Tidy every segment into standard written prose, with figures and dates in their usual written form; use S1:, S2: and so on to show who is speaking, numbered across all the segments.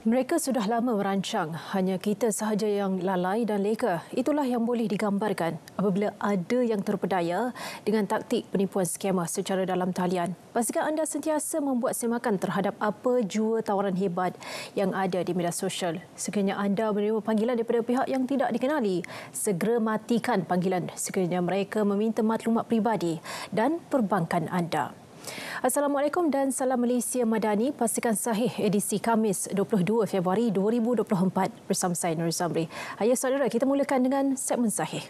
S1: Mereka sudah lama merancang, hanya kita sahaja yang lalai dan leka. Itulah yang boleh digambarkan apabila ada yang terpedaya dengan taktik penipuan skema secara dalam talian. Pastikan anda sentiasa membuat semakan terhadap apa jua tawaran hebat yang ada di media sosial. Sekiranya anda menerima panggilan daripada pihak yang tidak dikenali, segera matikan panggilan sekiranya mereka meminta maklumat peribadi dan perbankan anda. Assalamualaikum dan salam Malaysia Madani. Pastikan sahih edisi Khamis 22 Februari 2024 bersama saya Nur Zamri. Ayah saudara, kita mulakan dengan segmen sahih.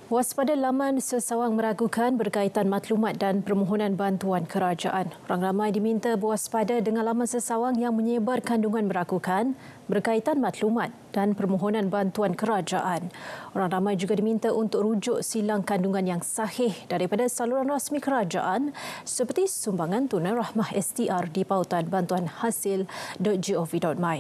S1: Waspada laman sesawang meragukan berkaitan maklumat dan permohonan bantuan kerajaan. Orang ramai diminta berwaspada dengan laman sesawang yang menyebar kandungan meragukan berkaitan maklumat dan permohonan bantuan kerajaan. Orang ramai juga diminta untuk rujuk silang kandungan yang sahih daripada saluran rasmi kerajaan seperti sumbangan tunai rahmah STR di pautan bantuan hasil.gov.my.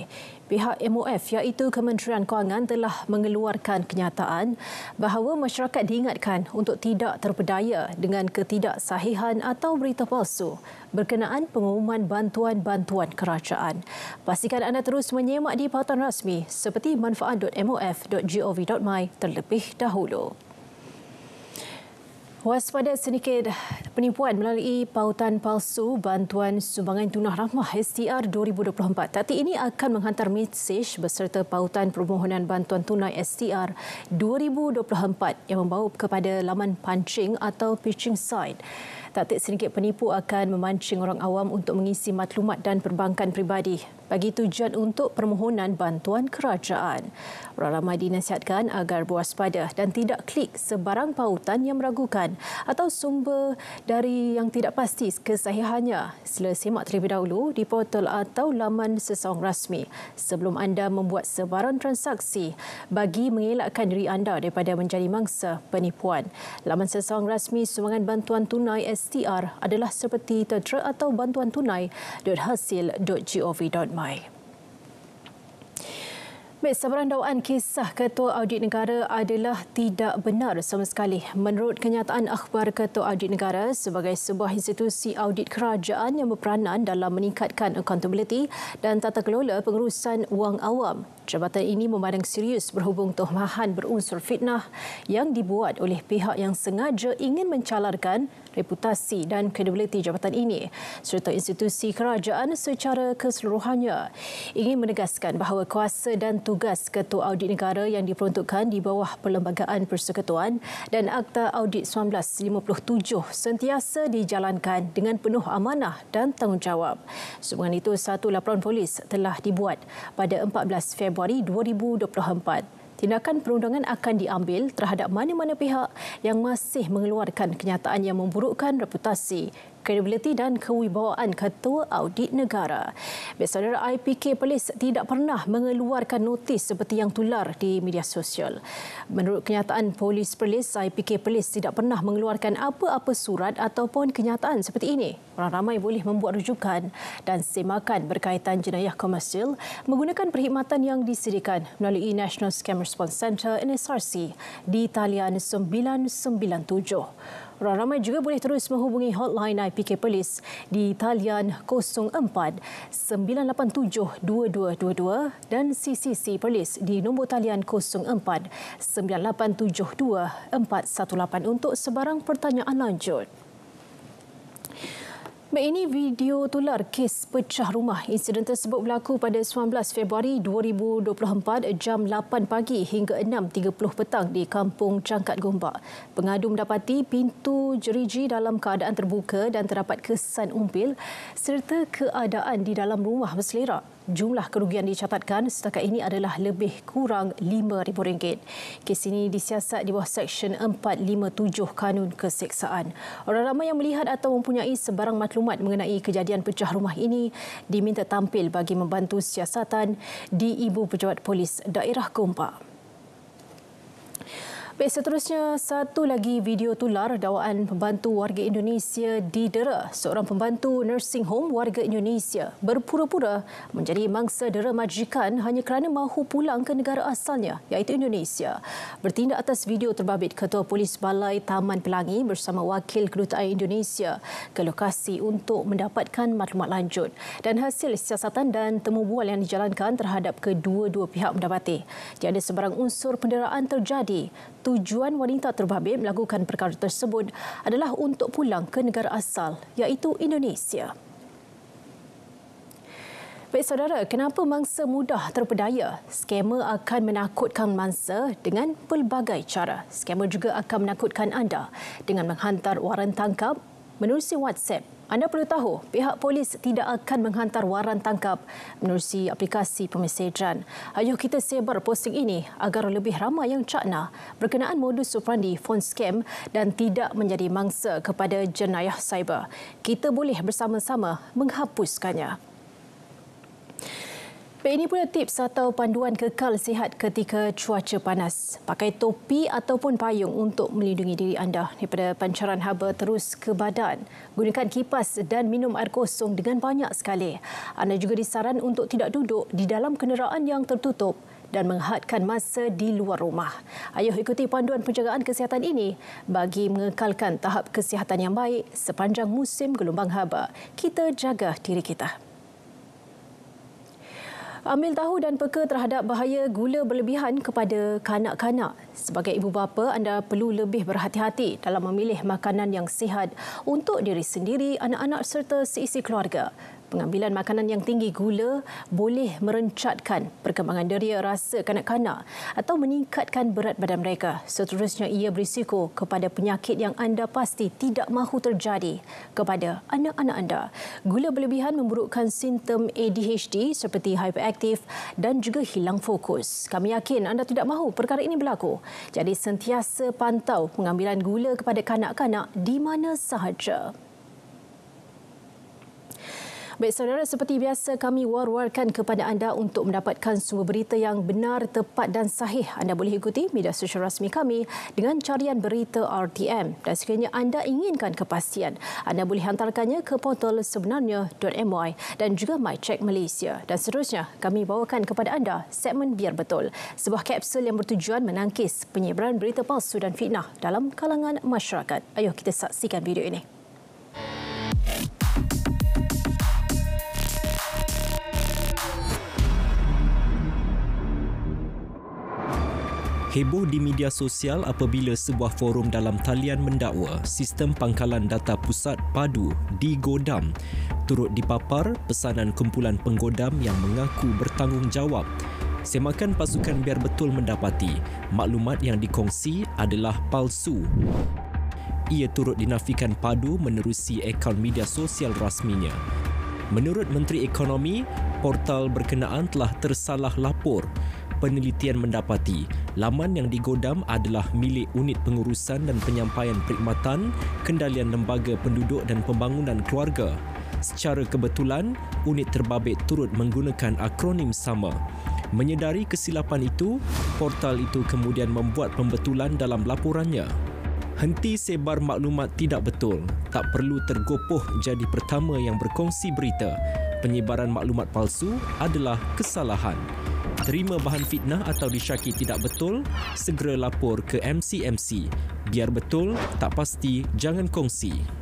S1: Pihak MOF iaitu Kementerian Kewangan telah mengeluarkan kenyataan bahawa masyarakat diingatkan untuk tidak terpedaya dengan ketidaksahihan atau berita palsu berkenaan pengumuman bantuan-bantuan kerajaan. Pastikan anda terus menyemak di pautan rasmi seperti manfaat.mof.gov.my terlebih dahulu. Waspada sedikit penipuan melalui pautan palsu bantuan sumbangan tunah rahmah STR 2024. Taktik ini akan menghantar mesej beserta pautan permohonan bantuan tunai STR 2024 yang membawa kepada laman pancing atau phishing site. Taktik sedikit penipu akan memancing orang awam untuk mengisi maklumat dan perbankan peribadi bagi tujuan untuk permohonan bantuan kerajaan. Orang ramai dinasihatkan agar berwaspada dan tidak klik sebarang pautan yang meragukan atau sumber dari yang tidak pasti kesahihannya. Sila semak terlebih dahulu di portal atau laman sesawang rasmi sebelum anda membuat sebarang transaksi bagi mengelakkan diri anda daripada menjadi mangsa penipuan. Laman sesawang rasmi sumbangan bantuan tunai STR adalah seperti tentera atau bantuan tunai.hasil.gov.my. Baik, sebarang dakwaan kisah Ketua Audit Negara adalah tidak benar sama sekali. Menurut kenyataan akhbar Ketua Audit Negara sebagai sebuah institusi audit kerajaan yang berperanan dalam meningkatkan accountability dan tata kelola pengurusan wang awam, jabatan ini memandang serius berhubung tohmahan berunsur fitnah yang dibuat oleh pihak yang sengaja ingin mencalarkan reputasi dan kredibiliti jabatan ini serta institusi kerajaan secara keseluruhannya. Ingin menegaskan bahawa kuasa dan tugas Ketua Audit Negara yang diperuntukkan di bawah Perlembagaan Persekutuan dan Akta Audit 1957 sentiasa dijalankan dengan penuh amanah dan tanggungjawab. Sehubungan itu, satu laporan polis telah dibuat pada 14 Februari 2024. Tindakan perundangan akan diambil terhadap mana-mana pihak yang masih mengeluarkan kenyataan yang memburukkan reputasi, kredibiliti dan kewibawaan Ketua Audit Negara. Saudara, IPK Perlis tidak pernah mengeluarkan notis seperti yang tular di media sosial. Menurut kenyataan Polis Perlis, IPK Perlis tidak pernah mengeluarkan apa-apa surat ataupun kenyataan seperti ini. Orang ramai boleh membuat rujukan dan semakan berkaitan jenayah komersial menggunakan perkhidmatan yang disediakan melalui National Scam Response Centre NSRC di talian 997. Orang ramai juga boleh terus menghubungi hotline IPK Perlis di talian 04 987 2222 dan CCC Perlis di nombor talian 04 9872 418 untuk sebarang pertanyaan lanjut. Ini video tular kes pecah rumah. Insiden tersebut berlaku pada 19 Februari 2024 jam 8 pagi hingga 6.30 petang di Kampung Cangkat Gombak. Pengadu mendapati pintu jeriji dalam keadaan terbuka dan terdapat kesan umpil serta keadaan di dalam rumah berselerak. Jumlah kerugian dicatatkan setakat ini adalah lebih kurang RM5,000. Kes ini disiasat di bawah Seksyen 457 Kanun Keseksaan. Orang ramai yang melihat atau mempunyai sebarang maklumat mengenai kejadian pecah rumah ini diminta tampil bagi membantu siasatan di Ibu Pejabat Polis Daerah Gombak. Baik, seterusnya, satu lagi video tular dakwaan pembantu warga Indonesia didera. Seorang pembantu nursing home warga Indonesia berpura-pura menjadi mangsa dera majikan hanya kerana mahu pulang ke negara asalnya, iaitu Indonesia. Bertindak atas video terbabit, Ketua Polis Balai Taman Pelangi bersama Wakil Kedutaan Indonesia ke lokasi untuk mendapatkan maklumat lanjut. Dan hasil siasatan dan temu bual yang dijalankan terhadap kedua-dua pihak mendapati tiada sebarang unsur penderaan terjadi. Tujuan wanita terbabit melakukan perkara tersebut adalah untuk pulang ke negara asal, iaitu Indonesia. Baik saudara, kenapa mangsa mudah terpedaya? Skamer akan menakutkan mangsa dengan pelbagai cara. Skamer juga akan menakutkan anda dengan menghantar waran tangkap menerusi WhatsApp. Anda perlu tahu, pihak polis tidak akan menghantar waran tangkap menerusi aplikasi pemesejan. Ayuh kita sebar posting ini agar lebih ramai yang cakna berkenaan modus operandi phone scam dan tidak menjadi mangsa kepada jenayah cyber. Kita boleh bersama-sama menghapuskannya. Baik, ini pula tips atau panduan kekal sihat ketika cuaca panas. Pakai topi ataupun payung untuk melindungi diri anda daripada pancaran haba terus ke badan. Gunakan kipas dan minum air kosong dengan banyak sekali. Anda juga disaran untuk tidak duduk di dalam kenderaan yang tertutup dan menghadkan masa di luar rumah. Ayuh ikuti panduan penjagaan kesihatan ini bagi mengekalkan tahap kesihatan yang baik sepanjang musim gelombang haba. Kita jaga diri kita. Ambil tahu dan peka terhadap bahaya gula berlebihan kepada kanak-kanak. Sebagai ibu bapa, anda perlu lebih berhati-hati dalam memilih makanan yang sihat untuk diri sendiri, anak-anak serta seisi keluarga. Pengambilan makanan yang tinggi gula boleh merencatkan perkembangan deria rasa kanak-kanak atau meningkatkan berat badan mereka. Seterusnya, ia berisiko kepada penyakit yang anda pasti tidak mahu terjadi kepada anak-anak anda. Gula berlebihan memburukkan simptom ADHD seperti hyperaktif dan juga hilang fokus. Kami yakin anda tidak mahu perkara ini berlaku. Jadi sentiasa pantau pengambilan gula kepada kanak-kanak di mana sahaja. Baik saudara, seperti biasa kami war-warkan kepada anda untuk mendapatkan sumber berita yang benar, tepat dan sahih. Anda boleh ikuti media sosial rasmi kami dengan carian berita RTM. Dan sekiranya anda inginkan kepastian, anda boleh hantarkannya ke portal sebenarnya.my dan juga MyCheck Malaysia. Dan seterusnya, kami bawakan kepada anda segmen Biar Betul, sebuah kapsul yang bertujuan menangkis penyebaran berita palsu dan fitnah dalam kalangan masyarakat. Ayuh kita saksikan video ini.
S2: Heboh di media sosial apabila sebuah forum dalam talian mendakwa sistem pangkalan data pusat padu digodam. Turut dipapar pesanan kumpulan penggodam yang mengaku bertanggungjawab. Semakan pasukan Biar Betul mendapati maklumat yang dikongsi adalah palsu. Ia turut dinafikan padu menerusi akaun media sosial rasminya. Menurut Menteri Ekonomi, portal berkenaan telah tersalah lapor. Penelitian mendapati laman yang digodam adalah milik Unit Pengurusan dan Penyampaian Perkhidmatan Kendalian Lembaga Penduduk dan Pembangunan Keluarga. Secara kebetulan, unit terbabit turut menggunakan akronim sama. Menyedari kesilapan itu, portal itu kemudian membuat pembetulan dalam laporannya. Henti sebar maklumat tidak betul. Tak perlu tergopoh jadi pertama yang berkongsi berita. Penyebaran maklumat palsu adalah kesalahan. Terima bahan fitnah atau disyaki tidak betul, segera lapor ke MCMC. Biar betul, tak pasti, jangan kongsi.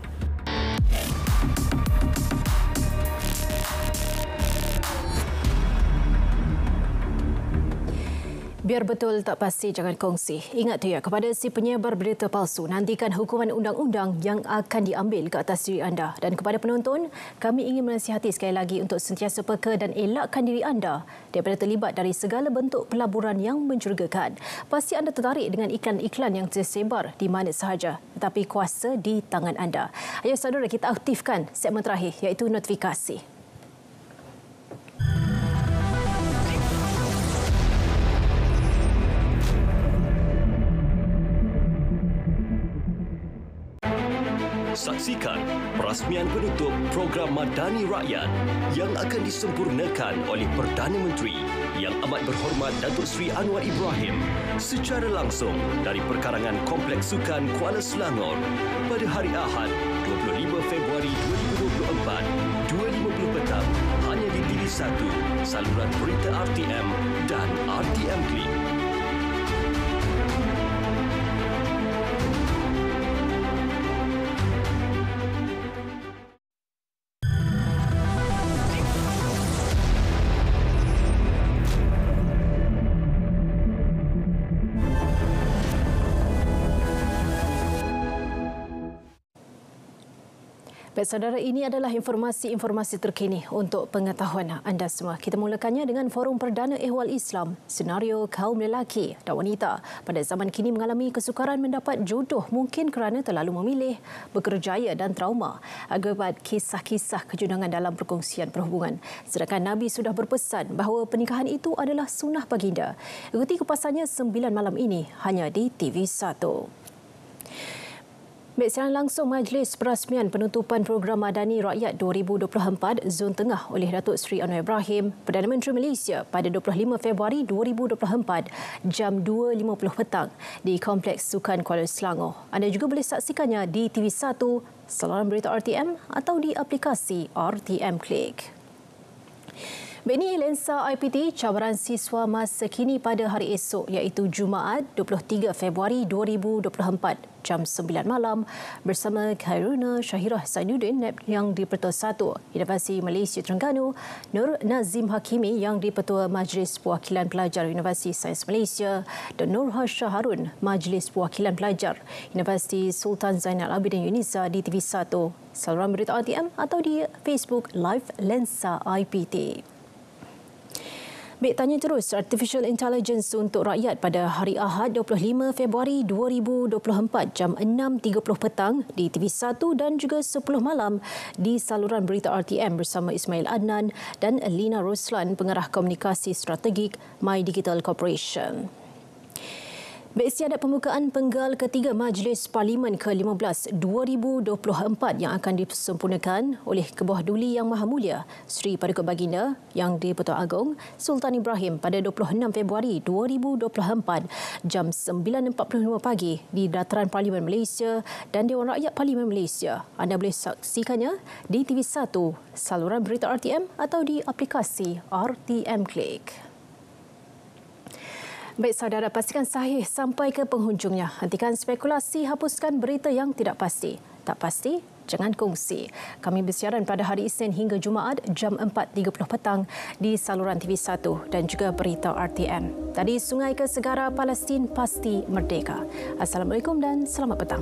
S1: Biar betul, tak pasti, jangan kongsi. Ingat tu ya, kepada si penyebar berita palsu, nantikan hukuman undang-undang yang akan diambil ke atas diri anda. Dan kepada penonton, kami ingin menasihati sekali lagi untuk sentiasa peka dan elakkan diri anda daripada terlibat dari segala bentuk pelaburan yang mencurigakan. Pasti anda tertarik dengan iklan-iklan yang tersebar di mana sahaja, tetapi kuasa di tangan anda. Ayuh saudara, kita aktifkan segmen terakhir iaitu notifikasi.
S3: Saksikan perasmian penutup program Madani Rakyat yang akan disempurnakan oleh Perdana Menteri Yang Amat Berhormat Datuk Seri Anwar Ibrahim secara langsung dari perkarangan Kompleks Sukan Kuala Selangor pada hari Ahad 25 Februari 2024 2.50 petang hanya di TV1, saluran berita RTM dan RTM Klik.
S1: Baik saudara, ini adalah informasi-informasi terkini untuk pengetahuan anda semua. Kita mulakannya dengan Forum Perdana Ehwal Islam, senario kaum lelaki dan wanita pada zaman kini mengalami kesukaran mendapat jodoh mungkin kerana terlalu memilih, bekerjaya dan trauma akibat kisah-kisah kejudangan dalam perkongsian perhubungan. Sedangkan Nabi sudah berpesan bahawa pernikahan itu adalah sunnah baginda. Ikuti kupasannya 9 malam ini hanya di TV1. Baik, siaran langsung Majlis Perasmian Penutupan Program Madani Rakyat 2024 Zon Tengah oleh Datuk Seri Anwar Ibrahim, Perdana Menteri Malaysia pada 25 Februari 2024 jam 2.50 petang di Kompleks Sukan Kuala Selangor. Anda juga boleh saksikannya di TV1, saluran berita RTM atau di aplikasi RTM Klik. Beni lensa IPT cabaran siswa masa kini pada hari esok iaitu Jumaat 23 Februari 2024 jam 9 malam bersama Khairuna Syahirah Zainuddin yang di-Pertua 1 Universiti Malaysia Terengganu, Nur Nazim Hakimi yang di-Pertua Majlis Perwakilan Pelajar Universiti Sains Malaysia dan Nur Harsha Harun Majlis Perwakilan Pelajar Universiti Sultan Zainal Abidin Yunisa di TV1, saluran berita RTM atau di Facebook Live Lensa IPT. Baik, tanya terus Artificial Intelligence untuk rakyat pada hari Ahad 25 Februari 2024 jam 6.30 petang di TV1 dan juga 10 malam di saluran berita RTM bersama Ismail Adnan dan Lina Roslan, pengarah komunikasi strategik My Digital Corporation. Baik, siadat pembukaan penggal ketiga Majlis Parlimen ke-15 2024 yang akan disempurnakan oleh Kebuah Duli Yang Maha Mulia Seri Paduka Baginda Yang di-Pertua Agong Sultan Ibrahim pada 26 Februari 2024 jam 9.45 pagi di Dataran Parlimen Malaysia dan Dewan Rakyat Parlimen Malaysia. Anda boleh saksikannya di TV1, saluran berita RTM atau di aplikasi RTM Klik. Baik saudara, pastikan sahih sampai ke penghujungnya. Hentikan spekulasi, hapuskan berita yang tidak pasti. Tak pasti, jangan kongsi. Kami bersiaran pada hari Isnin hingga Jumaat jam 4.30 petang di saluran TV1 dan juga berita RTM. Dari sungai ke segara, Palestin pasti merdeka. Assalamualaikum dan selamat petang.